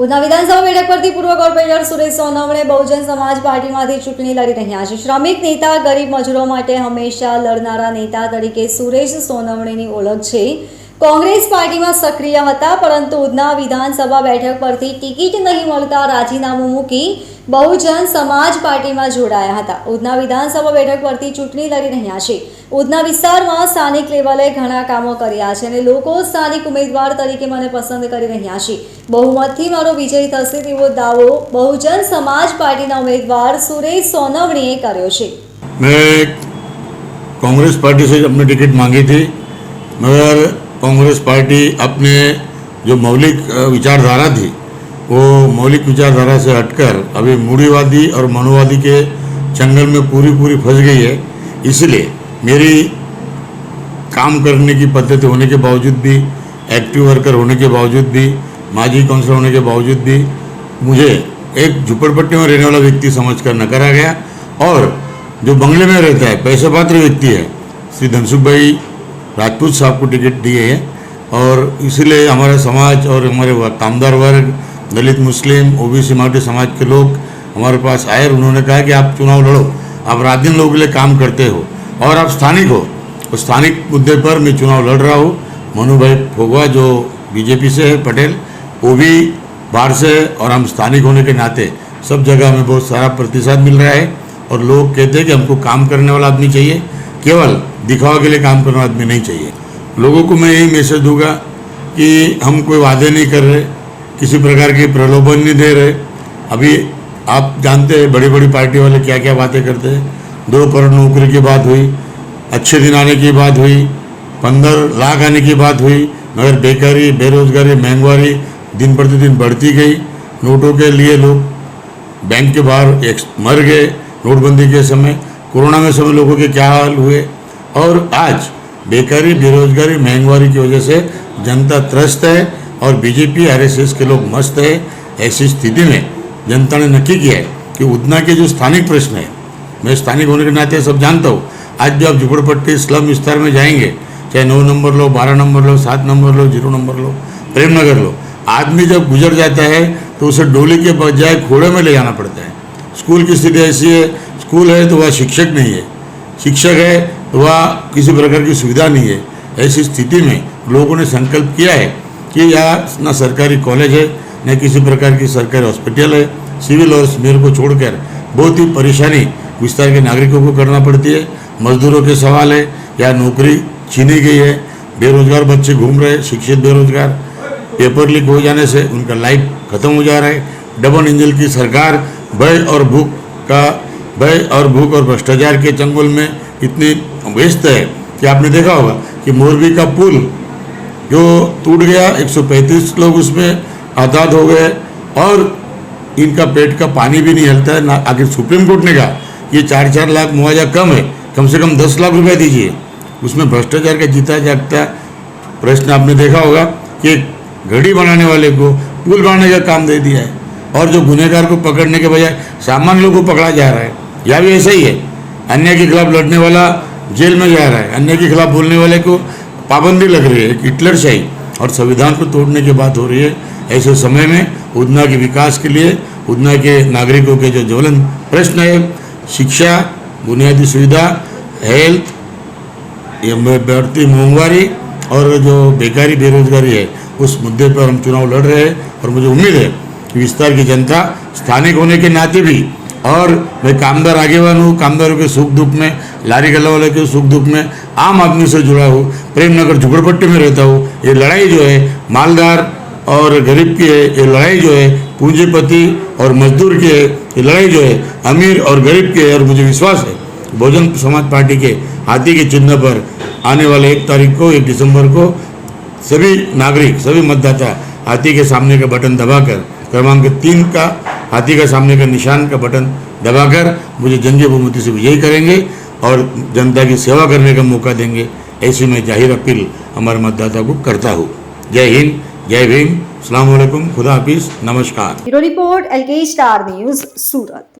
ઉધના વિધાનસભા બેઠક પરથી પૂર્વ કોર્પોરેટર સુરેશ સોનવણે બહુજન સમાજ પાર્ટીમાંથી ચૂંટણી લડી રહ્યા છે. શ્રમિક નેતા, ગરીબ મજૂરો માટે હંમેશા લડનારા નેતા તરીકે સુરેશ સોનવણેની ઓળખ છે. કોંગ્રેસ પાર્ટીમાં સક્રિય હતા, પરંતુ ઉધના વિધાનસભા બેઠક પરથી ટિકિટ નહીં મળતા રાજીનામું મૂકી બહુજન સમાજ પાર્ટીમાં જોડાયા હતા. ઉધના વિધાનસભા બેઠક પરથી ચૂંટણી લડી રહ્યા છે. ઉધના વિસ્તારમાં સ્થાનિક લેવલે ઘણા કામો કર્યા છે અને લોકો સ્થાનિક ઉમેદવાર તરીકે મને પસંદ કરી રહ્યા છે. બહુમતથી મારો વિજય થશે તેવો દાવો બહુજન સમાજ પાર્ટીના ઉમેદવાર સુરેશ સોનવણીએ કર્યો છે. मैं कांग्रेस पार्टी से अपनी टिकट मांगी थी, मगर कांग्रेस पार्टी अपने जो मौलिक विचारधारा थी वो मौलिक विचारधारा से हटकर अभी मूढ़ीवादी और मनुवादी के जंगल में पूरी फंस गई है. इसलिए मेरी काम करने की पद्धति होने के बावजूद भी, एक्टिव वर्कर होने के बावजूद भी, माजी काउंसिलर होने के बावजूद भी मुझे एक झुपड़पट्टी में रहने वाला व्यक्ति समझकर नकारा गया और जो बंगले में रहता है पैसे पात्र व्यक्ति है श्री धनसुख भाई राजपूत साहब को टिकट दिए है. और इसीलिए हमारे समाज और हमारे कामदार वर्ग, दलित, मुस्लिम, ओबीसी माटी समाज के लोग हमारे पास आए और उन्होंने कहा कि आप चुनाव लड़ो, आप रात दिन लोगों के लिए काम करते हो और आप स्थानिक हो. उस स्थानिक मुद्दे पर मैं चुनाव लड़ रहा हूँ. मनु भाई फोगवा जो बीजेपी से है, पटेल, वो भी बाहर से, और हम स्थानिक होने के नाते सब जगह हमें बहुत सारा प्रतिसाद मिल रहा है. और लोग कहते हैं कि हमको काम करने वाला आदमी चाहिए, केवल दिखावा के लिए काम करने वाला आदमी नहीं चाहिए. लोगों को मैं यही मैसेज दूंगा कि हम कोई वादे नहीं कर रहे, किसी प्रकार की प्रलोभन नहीं दे रहे. अभी आप जानते हैं बड़ी बड़ी पार्टी वाले क्या क्या बातें करते हैं. 2 करोड़ नौकरी की बात हुई, अच्छे दिन आने की बात हुई, 15 लाख आने की बात हुई, मगर बेकारी, बेरोजगारी, महंगाई दिन प्रतिदिन बढ़ती गई. नोटों के लिए लोग बैंक के बाहर मर गए. नोटबंदी के समय, कोरोना में समय लोगों के क्या हाल हुए. और आज बेकारी, बेरोजगारी, महंगाई की वजह से जनता त्रस्त है और बीजेपी, आरएसएस के लोग मस्त है. ऐसी स्थिति में जनता ने नक्की किया है कि उधना के जो स्थानिक प्रश्न है, मैं स्थानिक होने के नाते सब जानता हूँ. आज भी आप झुपड़पट्टी स्लम विस्तार में जाएंगे, चाहे 9 नंबर लो, 12 नंबर लो, 7 नंबर लो, 0 नंबर लो, प्रेमनगर लो, आदमी जब गुजर जाता है तो उसे डोली के बजाय घोड़े में ले जाना पड़ता है. स्कूल की स्थिति ऐसी है, स्कूल है तो वह शिक्षक नहीं है, शिक्षक है तो वह किसी प्रकार की सुविधा नहीं है. ऐसी स्थिति में लोगों ने संकल्प किया है कि यहाँ न सरकारी कॉलेज है, न किसी प्रकार की सरकारी हॉस्पिटल है. सिविल और मेरे को छोड़कर बहुत ही परेशानी विस्तार के नागरिकों को करना पड़ती है. मजदूरों के सवाल है, या नौकरी छीनी गई है, बेरोजगार बच्चे घूम रहे हैं, शिक्षित बेरोजगार, पेपर लीक हो जाने से उनका लाइफ खत्म हो जा रहा है. डबल इंजन की सरकार भय और भूख और भ्रष्टाचार के चंगुल में इतनी व्यस्त है कि आपने देखा होगा कि मोरबी का पुल जो टूट गया, 135 लोग उसमें आजाद हो गए और इनका पेट का पानी भी नहीं हिलता है. आखिर सुप्रीम कोर्ट ने कहा ये 4-4 लाख मुआवजा कम से कम 10 लाख रुपया दीजिए. उसमें भ्रष्टाचार का जीता जागता प्रश्न आपने देखा होगा कि घड़ी बनाने वाले को पुल बनाने का काम दे दिया है और जो गुनहगार को पकड़ने के बजाय सामान्य लोगों को पकड़ा जा रहा है. यह भी ऐसा ही है, अन्याय के खिलाफ लड़ने वाला जेल में जा रहा है, अन्याय के खिलाफ बोलने वाले को पाबंदी लग रही है. हिटलरशाही और संविधान को तोड़ने की बात हो रही है. ऐसे समय में उधना के विकास के लिए, उधना के नागरिकों के जो ज्वलन प्रश्न है, शिक्षा, बुनियादी सुविधा, हेल्थ, बढ़ती महंगाई और जो बेकारी, बेरोजगारी है, उस मुद्दे पर हम चुनाव लड़ रहे हैं. और मुझे उम्मीद है कि विस्तार की जनता स्थानिक होने के नाते भी, और मैं कामदार आगेवान हूँ, कामदारों के सुख दुख में, लारी गल्ला वाले के सुख दुख में आम आदमी से जुड़ा हूँ. प्रेमनगर झुपड़पट्टी में रहता हूँ. ये लड़ाई जो है मालदार और गरीब की है, ये लड़ाई जो है पूंजीपति और मजदूर की है, ये लड़ाई जो है अमीर और गरीब की है. और मुझे विश्वास है बहुजन समाज पार्टी के हाथी के चिन्ह पर आने वाले 1 तारीख को, 1 दिसंबर को सभी नागरिक, सभी मतदाता हाथी के सामने का बटन दबाकर, क्रमांक 3 का हाथी का सामने का निशान का बटन दबाकर मुझे जंगी बहुमती से विजयी करेंगे और जनता की सेवा करने का मौका देंगे. ऐसी मैं जाहिर अपील हमारे मतदाता को करता हूँ. जय हिंद, जय भीम, अस्सलाम वालेकुम, खुदा हाफिज, नमस्कार. Bureau report, LK star news, सूरत.